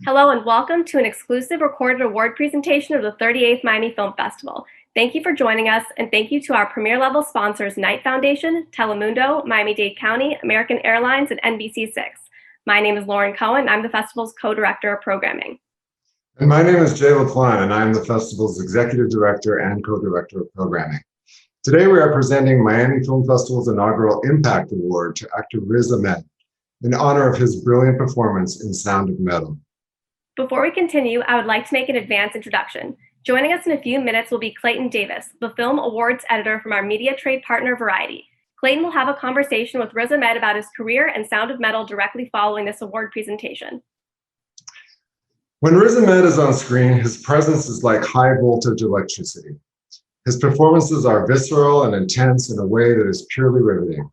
Hello and welcome to an exclusive recorded award presentation of the 38th Miami Film Festival. Thank you for joining us, and thank you to our premier level sponsors Knight Foundation, Telemundo, Miami-Dade County, American Airlines, and NBC6. My name is Lauren Cohen. I'm the festival's co-director of programming. And my name is Jay LaPlante, and I'm the festival's executive director and co-director of programming. Today we are presenting Miami Film Festival's inaugural Impact Award to actor Riz Ahmed in honor of his brilliant performance in Sound of Metal. Before we continue, I would like to make an advance introduction. Joining us in a few minutes will be Clayton Davis, the film awards editor from our media trade partner Variety. Clayton will have a conversation with Riz Ahmed about his career and Sound of Metal directly following this award presentation. When Riz Ahmed is on screen, his presence is like high voltage electricity. His performances are visceral and intense in a way that is purely riveting.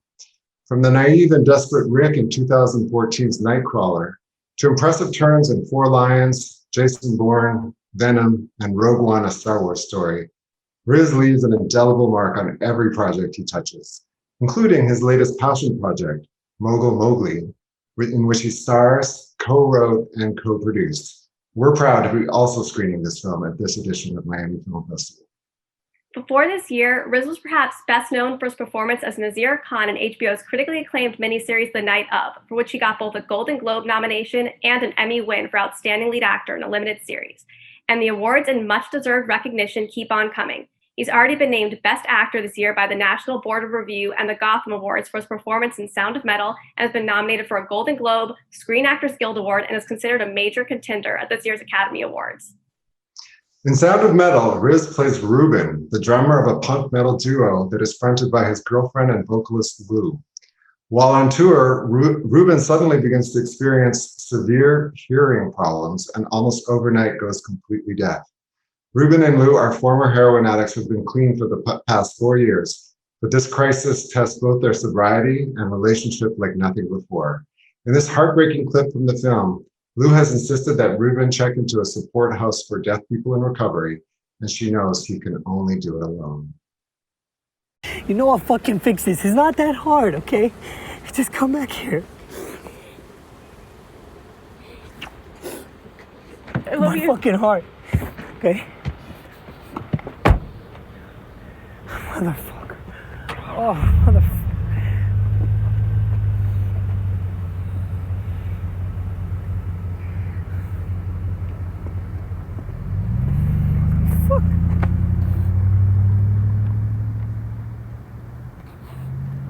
From the naive and desperate Rick in 2014's Nightcrawler, to impressive turns in Four Lions, Jason Bourne, Venom, and Rogue One, a Star Wars story, Riz leaves an indelible mark on every project he touches, including his latest passion project, Mogul Mowgli, in which he stars, co-wrote, and co-produced. We're proud to be also screening this film at this edition of Miami Film Festival. Before this year, Riz was perhaps best known for his performance as Nazir Khan in HBO's critically acclaimed miniseries The Night Of, for which he got both a Golden Globe nomination and an Emmy win for Outstanding Lead Actor in a Limited Series. And the awards and much-deserved recognition keep on coming. He's already been named Best Actor this year by the National Board of Review and the Gotham Awards for his performance in Sound of Metal, and has been nominated for a Golden Globe, Screen Actors Guild Award, and is considered a major contender at this year's Academy Awards. In Sound of Metal, Riz plays Ruben, the drummer of a punk metal duo that is fronted by his girlfriend and vocalist Lou. While on tour, Ruben suddenly begins to experience severe hearing problems and almost overnight goes completely deaf. Ruben and Lou are former heroin addicts who have been clean for the past 4 years, but this crisis tests both their sobriety and relationship like nothing before. In this heartbreaking clip from the film, Lou has insisted that Ruben check into a support house for deaf people in recovery, and she knows he can only do it alone. You know I'll fucking fix this. It's not that hard, okay? Just come back here. I love you. Fucking heart, okay? Motherfucker. Oh, motherfucker.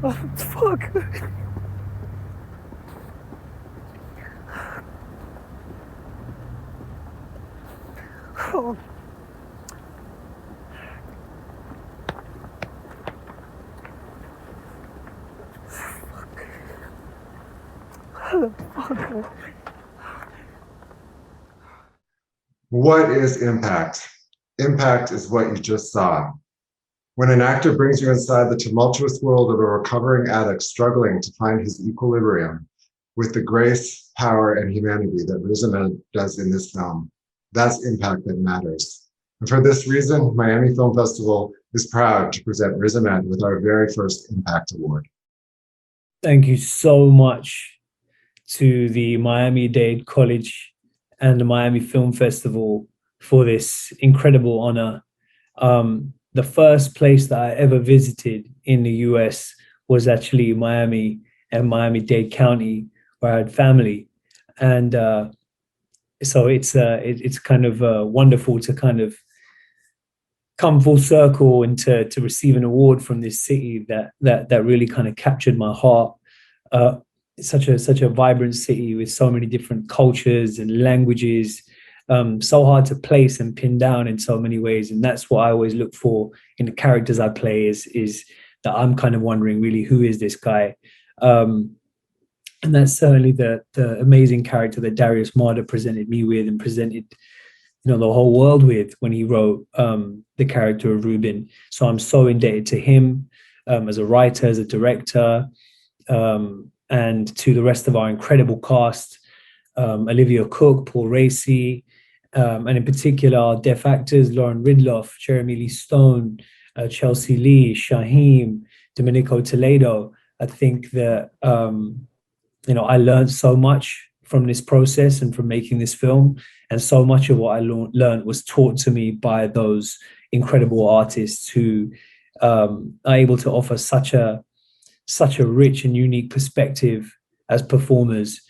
Oh, fuck. Oh. Fuck. What is impact? Impact is what you just saw. When an actor brings you inside the tumultuous world of a recovering addict struggling to find his equilibrium with the grace, power, and humanity that Riz Ahmed does in this film, that's impact that matters. And for this reason, Miami Film Festival is proud to present Riz Ahmed with our very first Impact Award. Thank you so much to the Miami-Dade College and the Miami Film Festival for this incredible honor. The first place that I ever visited in the US was actually Miami and Miami-Dade County, where I had family. And so it's kind of wonderful to kind of come full circle and to receive an award from this city that really kind of captured my heart. Such a vibrant city with so many different cultures and languages. So hard to place and pin down in so many ways. And that's what I always look for in the characters I play is that I'm kind of wondering really, who is this guy? And that's certainly the amazing character that Darius Marder presented me with and presented, the whole world with when he wrote the character of Ruben. So I'm so indebted to him as a writer, as a director, and to the rest of our incredible cast, Olivia Cook, Paul Racy, and in particular our deaf actors, Lauren Ridloff, Jeremy Lee Stone, Chelsea Lee, Shaheem, Domenico Toledo. I think that, I learned so much from this process and from making this film. And so much of what I learned was taught to me by those incredible artists who are able to offer such a rich and unique perspective as performers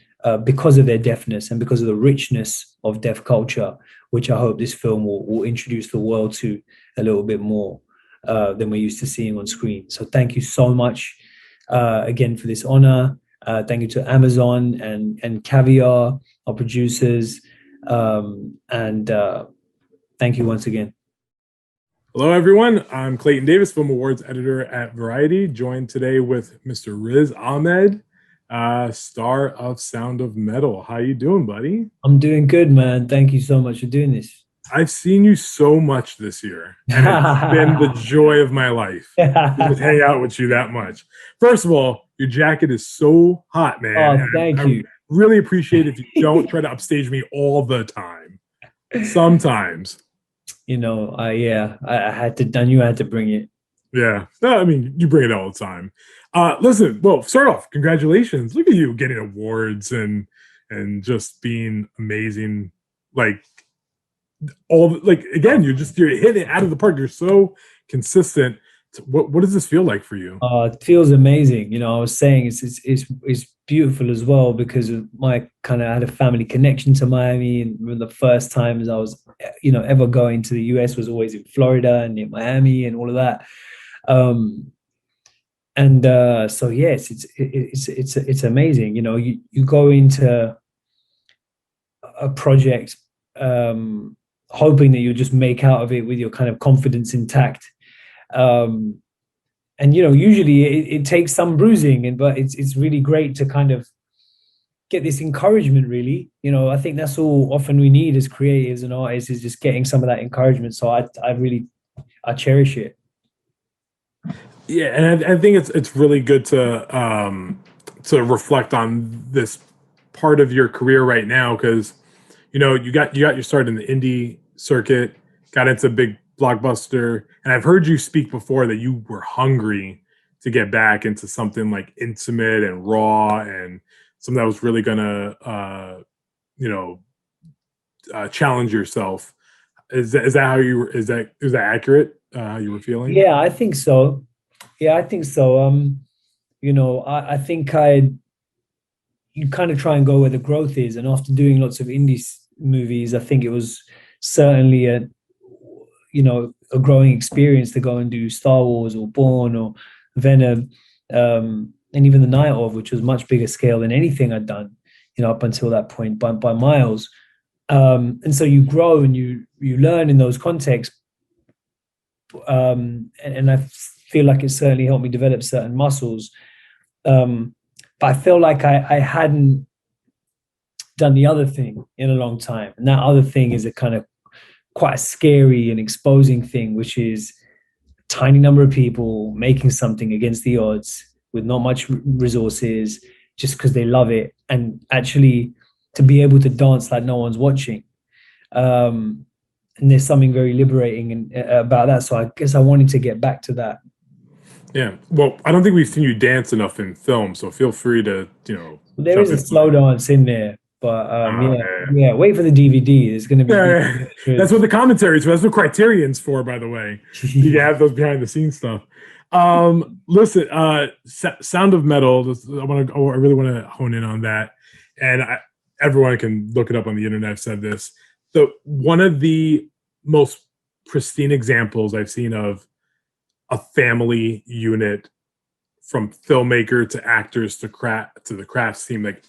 because of their deafness and because of the richness of deaf culture, which I hope this film will introduce the world to a little bit more than we're used to seeing on screen. So thank you so much again for this honor. Thank you to Amazon and Caviar, our producers. And thank you once again. Hello, everyone. I'm Clayton Davis, Film Awards editor at Variety, joined today with Mr. Riz Ahmed, star of Sound of Metal. How you doing, buddy? I'm doing good, man. Thank you so much for doing this. I've seen you so much this year, and it's been the joy of my life to just hang out with you that much. First of all, your jacket is so hot, man. Oh, thank you. Really appreciate it if you don't try to upstage me all the time. Sometimes. You know, I had to. I knew I had to bring it. Yeah, no, I mean, you bring it all the time. Listen, well, start off. Congratulations! Look at you getting awards and just being amazing. Like again, you're hitting it out of the park. You're so consistent. What does this feel like for you? It feels amazing. You know, I was saying it's beautiful as well because of my kind of had a family connection to Miami, and the first times I was, ever going to the US was always in Florida and in Miami and all of that. So yes, it's amazing. You know, you go into a project hoping that you'll just make out of it with your kind of confidence intact. And usually it takes some bruising, but it's really great to kind of get this encouragement. Really, I think that's all often we need as creatives and artists, is just getting some of that encouragement. So I cherish it. Yeah, and I think it's really good to reflect on this part of your career right now, because you got your start in the indie circuit, got into big blockbuster, and I've heard you speak before that you were hungry to get back into something like intimate and raw and something that was really gonna challenge yourself. Is that how you were? Is that accurate? How you were feeling? Yeah, I think so. I think you kind of try and go where the growth is, and after doing lots of indie movies, I think it was certainly a growing experience to go and do Star Wars or Bourne or Venom, and even The Night Of, which was much bigger scale than anything I'd done, up until that point by miles. And so you grow and you learn in those contexts. And I feel like it certainly helped me develop certain muscles. But I feel like I hadn't done the other thing in a long time. And that other thing is a kind of quite a scary and exposing thing, which is a tiny number of people making something against the odds with not much resources, just because they love it, and actually to be able to dance like no one's watching. And there's something very liberating about that. So I guess I wanted to get back to that. Yeah. Well, I don't think we've seen you dance enough in film, so feel free to, There is a slow dance in there. But wait for the DVD. There's going to be. That's what the commentaries for. That's what Criterion's for, by the way. You have those behind the scenes stuff. Listen, Sound of Metal. I really want to hone in on that, and everyone can look it up on the internet. I've said this. So one of the most pristine examples I've seen of a family unit, from filmmaker to actors to the crafts team, like.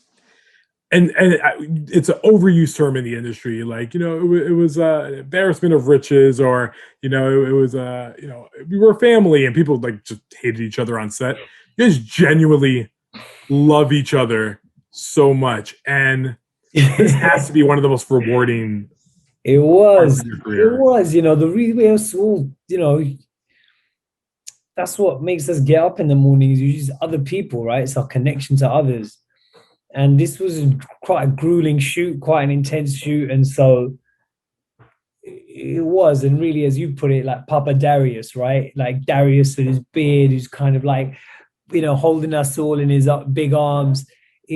And it's an overused term in the industry. Like, it was an embarrassment of riches, or, it was, we were a family and people like just hated each other on set. You guys genuinely love each other so much. And this has to be one of the most rewarding. It was, the real soul, that's what makes us get up in the mornings. You use other people, right? It's our connection to others. And this was quite a grueling shoot, quite an intense shoot. And so it was, and really, as you put it, like Papa Darius, right? Like Darius with his beard, who's kind of like, holding us all in his big arms.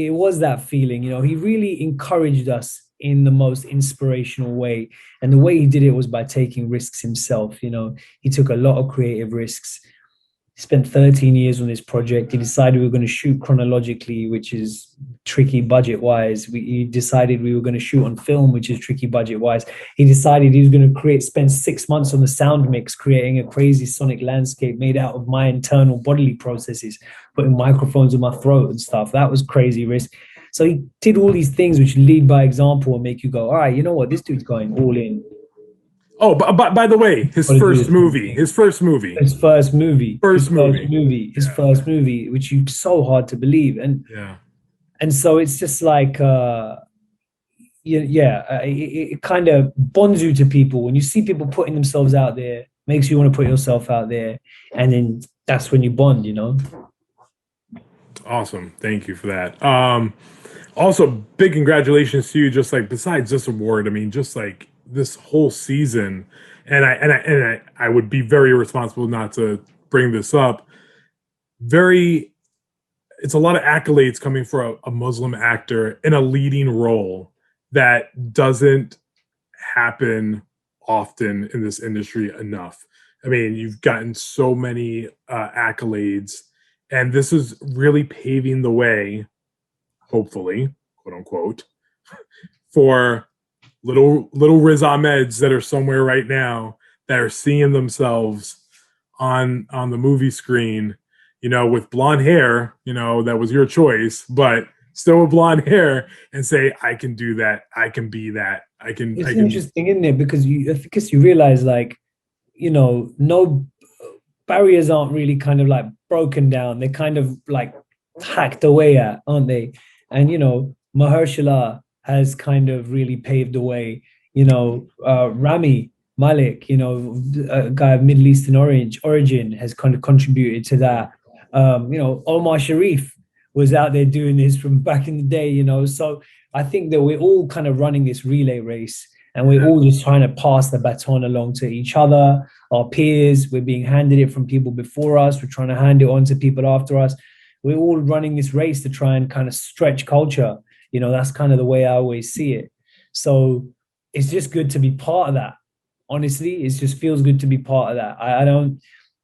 it was that feeling, you know. He really encouraged us in the most inspirational way, and the way he did it was by taking risks himself. You know, he took a lot of creative risks. He spent 13 years on this project. He decided we were going to shoot chronologically, which is tricky budget wise. He decided we were going to shoot on film, which is tricky budget wise. He decided he was going to spend 6 months on the sound mix, creating a crazy sonic landscape made out of my internal bodily processes, putting microphones in my throat and stuff. That was crazy risk. So he did all these things which lead by example and make you go, all right, you know what, this dude's going all in. Oh, but by the way, his first movie, which is so hard to believe, and so it's just like, it kind of bonds you to people when you see people putting themselves out there, makes you want to put yourself out there, and then that's when you bond, you know. Awesome, thank you for that. Also, big congratulations to you. Just like besides this award, I mean, just like this whole season, and I would be very irresponsible not to bring this up. It's a lot of accolades coming for a Muslim actor in a leading role that doesn't happen often in this industry enough. I mean, you've gotten so many accolades, and this is really paving the way, hopefully, quote unquote, for little Riz Ahmeds that are somewhere right now that are seeing themselves on the movie screen, you know, with blonde hair, you know, that was your choice, but still with blonde hair, and say, I can do that, I can be that, It's interesting, isn't it? Because you realize, like, you know, no barriers aren't really kind of like broken down. They're kind of like hacked away at, aren't they? And, you know, Mahershala has kind of really paved the way. You know, Rami Malek, you know, a guy of Middle Eastern origin, has kind of contributed to that. You know, Omar Sharif was out there doing this from back in the day, you know. So I think that we're all kind of running this relay race, and we're all just trying to pass the baton along to each other, our peers. We're being handed it from people before us. We're trying to hand it on to people after us. We're all running this race to try and kind of stretch culture. You know, that's kind of the way I always see it. So it's just good to be part of that. Honestly, it just feels good to be part of that.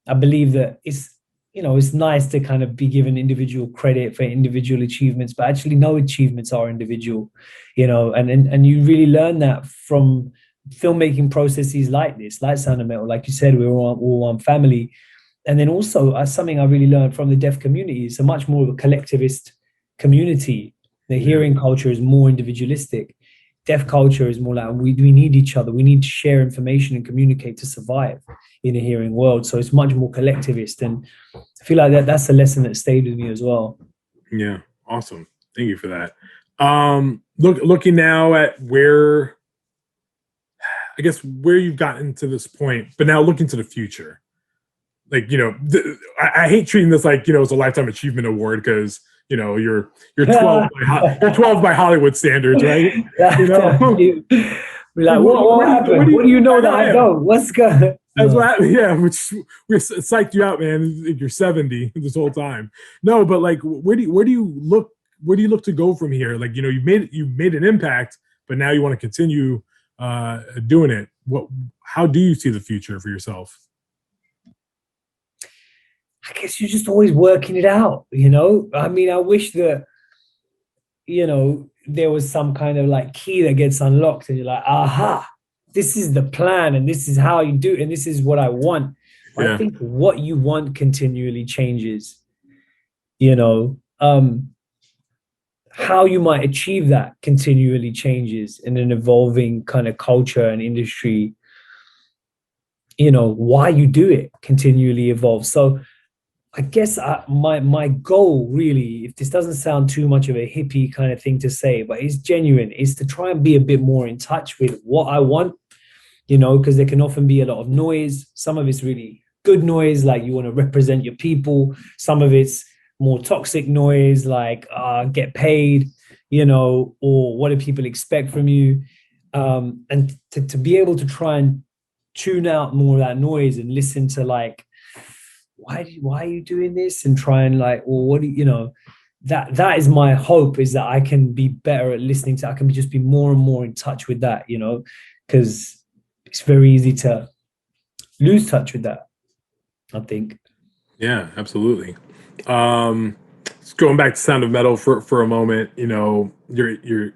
I believe that it's, you know, it's nice to kind of be given individual credit for individual achievements, but actually no achievements are individual, you know, and you really learn that from filmmaking processes like this, like Sound of Metal. Like you said, we're all one family. And then also something I really learned from the deaf community is a much more of a collectivist community. The hearing culture is more individualistic. Deaf culture is more like we need each other. We need to share information and communicate to survive in a hearing world. So it's much more collectivist. And I feel like that's a lesson that stayed with me as well. Yeah, awesome. Thank you for that. Looking now at where you've gotten to this point, but now looking to the future. Like, you know, I hate treating this like, you know, it's a lifetime achievement award because, you know, you're 12 by Hollywood standards, right? You know? We're like, what happened? What do you know that I don't? What's good? Which we psyched you out, man. You're 70 this whole time. No, but like, where do you look to go from here? Like, you know, you've made an impact, but now you want to continue doing it. How do you see the future for yourself? I guess you're just always working it out, you know? I mean, I wish that, you know, there was some kind of like key that gets unlocked and you're like, aha, this is the plan and this is how you do it and this is what I want. Yeah. I think what you want continually changes, you know? How you might achieve that continually changes in an evolving kind of culture and industry. You know, why you do it continually evolves. So I guess my goal really, if this doesn't sound too much of a hippie kind of thing to say, but it's genuine, is to try and be a bit more in touch with what I want, you know, because there can often be a lot of noise. Some of it's really good noise, like you want to represent your people. Some of it's more toxic noise, like get paid, you know, or what do people expect from you? And to be able to try and tune out more of that noise and listen to like, why are you doing this? And try and like, well, what do you know, that is my hope, is that I can be better at listening to, I can just be more and more in touch with that, you know, because it's very easy to lose touch with that, I think. Yeah, absolutely. Just going back to Sound of Metal for a moment, you know, we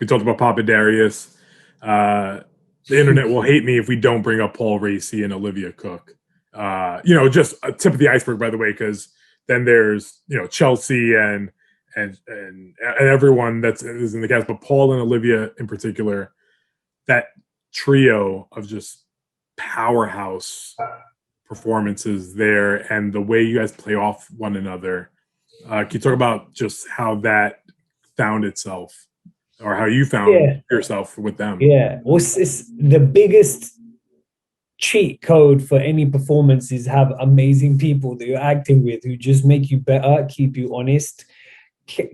talked about Papa Darius. The internet will hate me if we don't bring up Paul Raci and Olivia Cook. You know, just a tip of the iceberg, by the way, because then there's, you know, Chelsea and everyone is in the cast, but Paul and Olivia in particular, that trio of just powerhouse performances there, and the way you guys play off one another. Can you talk about just how that found itself, or how you found yourself with them? Yeah, it's the biggest cheat code for any performance is have amazing people that you're acting with who just make you better, keep you honest,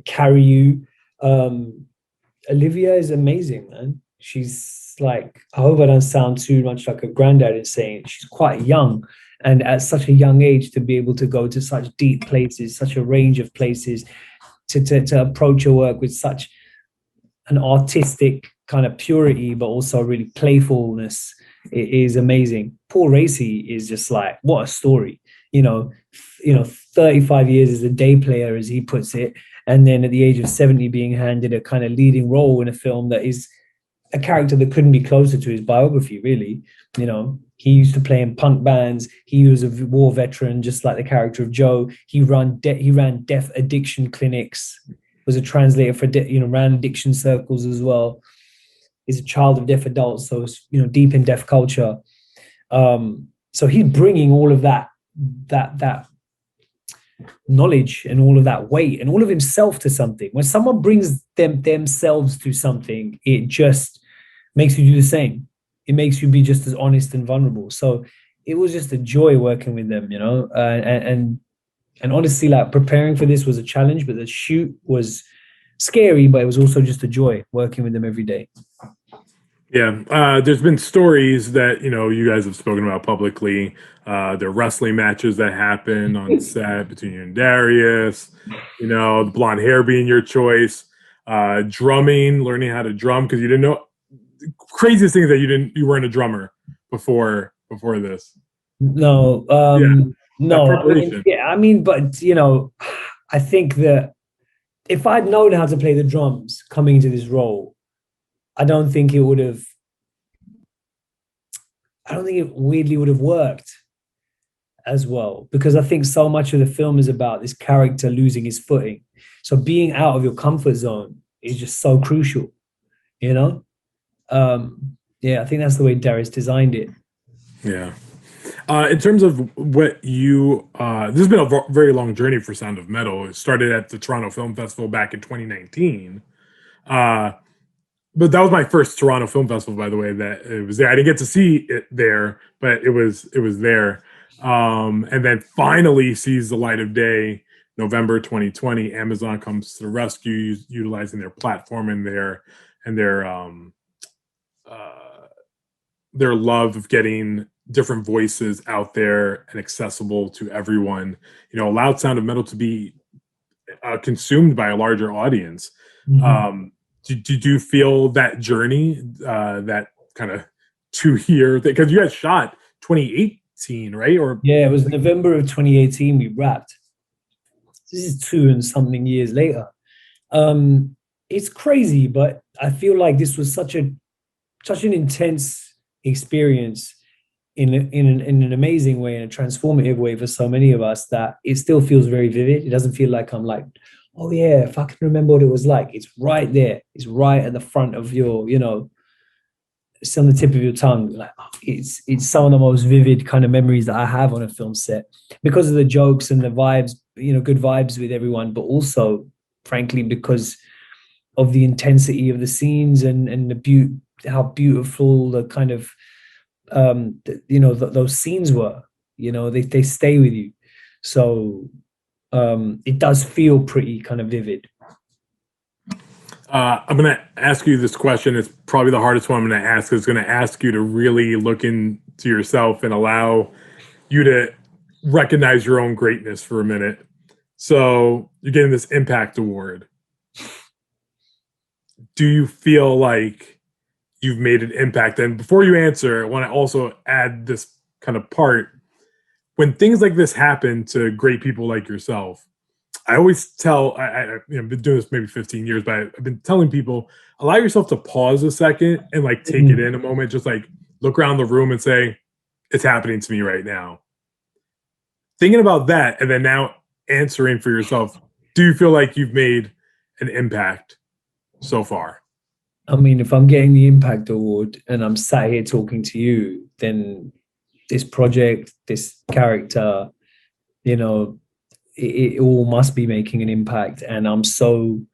carry you. Olivia is amazing, man. She's like, I hope I don't sound too much like a granddad in saying it. She's quite young, and at such a young age to be able to go to such deep places, such a range of places, to approach her work with such an artistic kind of purity, but also really playfulness. It is amazing. Paul Raci is just like, what a story. You know, 35 years as a day player, as he puts it, and then at the age of 70 being handed a kind of leading role in a film that is a character that couldn't be closer to his biography, really. You know, he used to play in punk bands. He was a war veteran, just like the character of Joe. He ran deaf addiction clinics, was a translator for, ran addiction circles as well. He's a child of deaf adults, so it's, deep in deaf culture. So he's bringing all of that knowledge and all of that weight and all of himself to something. When someone brings themselves to something, it just makes you do the same. It makes you be just as honest and vulnerable. So it was just a joy working with them, and honestly, like, preparing for this was a challenge, but the shoot was scary, but it was also just a joy working with them every day. Yeah, there's been stories that you guys have spoken about publicly. There are wrestling matches that happen on set between you and Darius. The blonde hair being your choice. Drumming, learning how to drum because you didn't know. Craziest thing is that you weren't a drummer before this. No, no. But I think that if I'd known how to play the drums coming into this role, I don't think it weirdly would have worked as well, because I think so much of the film is about this character losing his footing. So being out of your comfort zone is just so crucial, I think that's the way Darius designed it. Yeah. In terms of what this has been a very long journey for Sound of Metal. It started at the Toronto Film Festival back in 2019. But that was my first Toronto Film Festival, by the way, that it was there. I didn't get to see it there, but it was there. And then finally sees the light of day, November 2020. Amazon comes to the rescue, utilizing their platform and their love of getting different voices out there and accessible to everyone. Allowed Sound of Metal to be consumed by a larger audience. Mm-hmm. Did you feel that journey, that kind of 2-year thing? Because you guys shot 2018, right? It was November of 2018 we wrapped. This is 2 and something years later. It's crazy, but I feel like this was such an intense experience in an amazing way, in a transformative way for so many of us, that it still feels very vivid. It doesn't feel like I'm like, oh yeah, if I can remember what it was like. It's right there. It's right at the front of your, it's on the tip of your tongue. Like, it's some of the most vivid kind of memories that I have on a film set, because of the jokes and the vibes, good vibes with everyone, but also, frankly, because of the intensity of the scenes and how beautiful the kind of, those scenes were. They stay with you. So it does feel pretty kind of vivid. I'm going to ask you this question. It's probably the hardest one I'm going to ask. It's going to ask you to really look into yourself and allow you to recognize your own greatness for a minute. So you're getting this impact award. Do you feel like you've made an impact? And before you answer, I want to also add this kind of part. When things like this happen to great people like yourself, I always tell, I've been doing this maybe 15 years, but I've been telling people, allow yourself to pause a second and like take it in a moment, just like look around the room and say, it's happening to me right now. Thinking about that and then now answering for yourself, do you feel like you've made an impact so far? I mean, if I'm getting the Impact Award and I'm sat here talking to you, then this project, this character, it all must be making an impact. And I'm so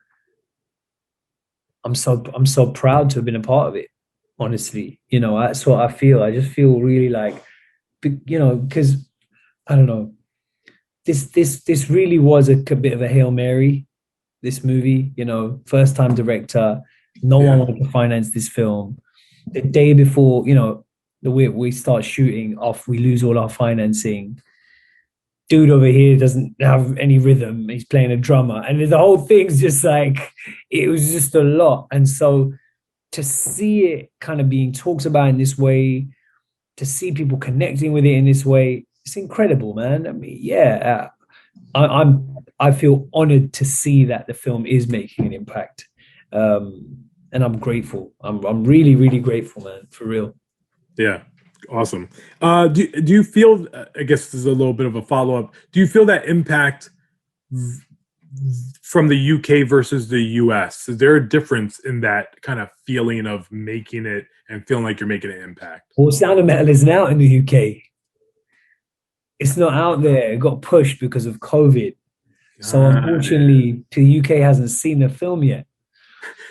proud to have been a part of it. Honestly, that's what I feel. I just feel really like, because I don't know, this really was a bit of a Hail Mary. This movie, first time director, no one wanted to finance this film. The day before, we start shooting off, we lose all our financing. Dude over here doesn't have any rhythm. He's playing a drummer, and the whole thing's just like, it was just a lot. And so to see it kind of being talked about in this way, to see people connecting with it in this way, it's incredible, man. I mean, I feel honored to see that the film is making an impact, and I'm grateful. I'm really, really grateful, man, for real. Yeah, awesome. Do you feel? I guess this is a little bit of a follow up. Do you feel that impact from the UK versus the US? Is there a difference in that kind of feeling of making it and feeling like you're making an impact? Well, Sound of Metal isn't out in the UK. It's not out there. It got pushed because of COVID. So unfortunately, the UK hasn't seen the film yet.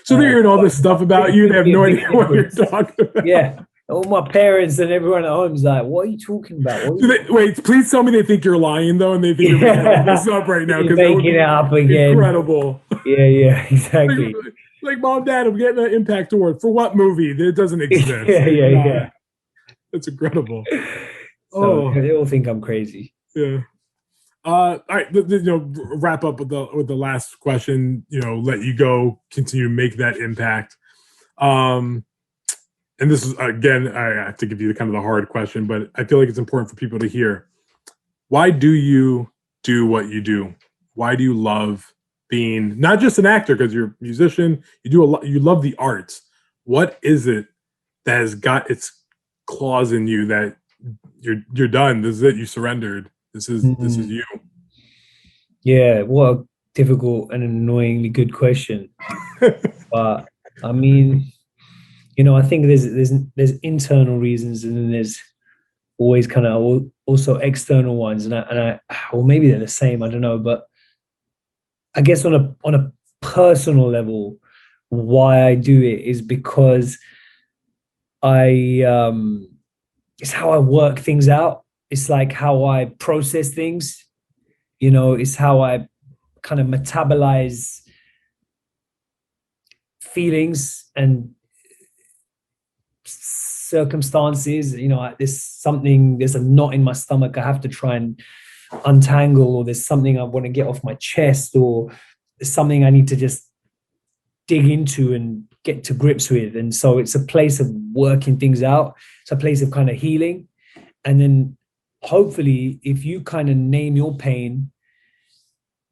So they're hearing all this stuff about you. They have no idea what you're talking about. Yeah. All my parents and everyone at home is like, what are you talking about? Wait, please tell me they think you're lying, though, and they think you're making this up right now. You're making it up again. Incredible. Yeah, exactly. Like, Mom, Dad, I'm getting an Impact Award. For what movie? It doesn't exist. Yeah. That's incredible. So they all think I'm crazy. Yeah. All right. Wrap up with the last question. Let you go. Continue to make that impact. And this is, again, I have to give you the hard question, but I feel like it's important for people to hear. Why do you do what you do? Why do you love being not just an actor, because you're a musician, you do a lot, you love the arts. What is it that has got its claws in you that you're done? This is it. You surrendered. This is you. Yeah, what a difficult and annoyingly good question. But I mean, I think there's internal reasons, and then there's always kind of also external ones, and I or maybe they're the same. I don't know, but I guess on a personal level, why I do it is because it's how I work things out. It's like how I process things. It's how I kind of metabolize feelings and circumstances. There's a knot in my stomach I have to try and untangle, or there's something I want to get off my chest, or there's something I need to just dig into and get to grips with. And so it's a place of working things out. It's a place of kind of healing. And then hopefully if you kind of name your pain,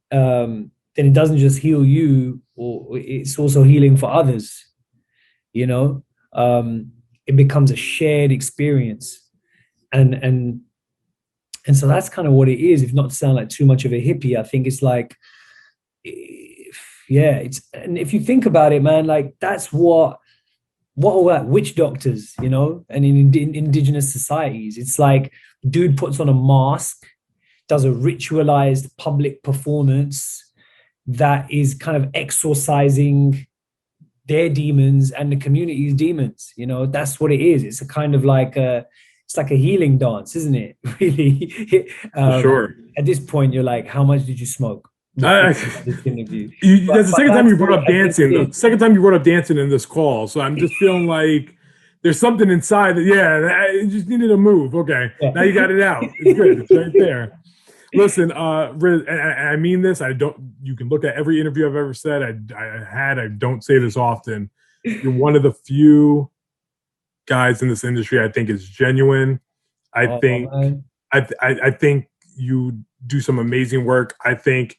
then it doesn't just heal you, or it's also healing for others. It becomes a shared experience. And so that's kind of what it is. If not to sound like too much of a hippie, I think it's like, and if you think about it, man, like that's what all that witch doctors, and in indigenous societies, it's like dude puts on a mask, does a ritualized public performance that is kind of exorcising their demons and the community's demons. That's what it is. It's a kind of like it's like a healing dance, isn't it? Really. Sure. At this point, you're like, how much did you smoke? That's the second time you brought up dancing. The second time you brought up dancing in this call. So I'm just feeling like there's something inside that, I just needed a move. Okay. Yeah. Now you got it out. It's good. It's right there. Listen, Riz, and I mean this. You can look at every interview I've ever said. I don't say this often. You're one of the few guys in this industry I think is genuine. I think you do some amazing work. I think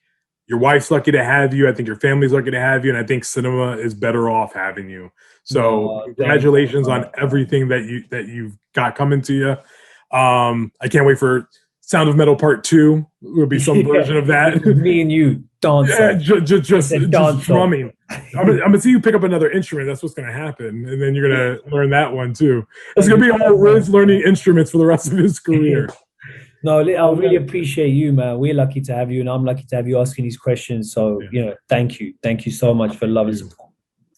your wife's lucky to have you. I think your family's lucky to have you, and I think cinema is better off having you. So congratulations on everything that you've got coming to you. I can't wait for Sound of Metal Part 2. Will be some version of that. Me and you dancing. Yeah, just drumming. I'm gonna see you pick up another instrument. That's what's gonna happen, and then you're gonna learn that one too. It's gonna be all Riz learning instruments for the rest of his career. No, I really appreciate you, man. We're lucky to have you, and I'm lucky to have you asking these questions. So, thank you so much for love and support.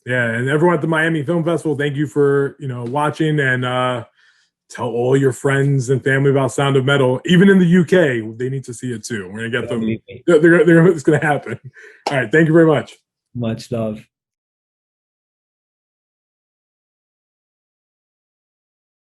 Yeah, and everyone at the Miami Film Festival, thank you for watching, and tell all your friends and family about Sound of Metal. Even in the UK, they need to see it too. We're gonna get them. It's gonna happen. All right, thank you very much. Much love.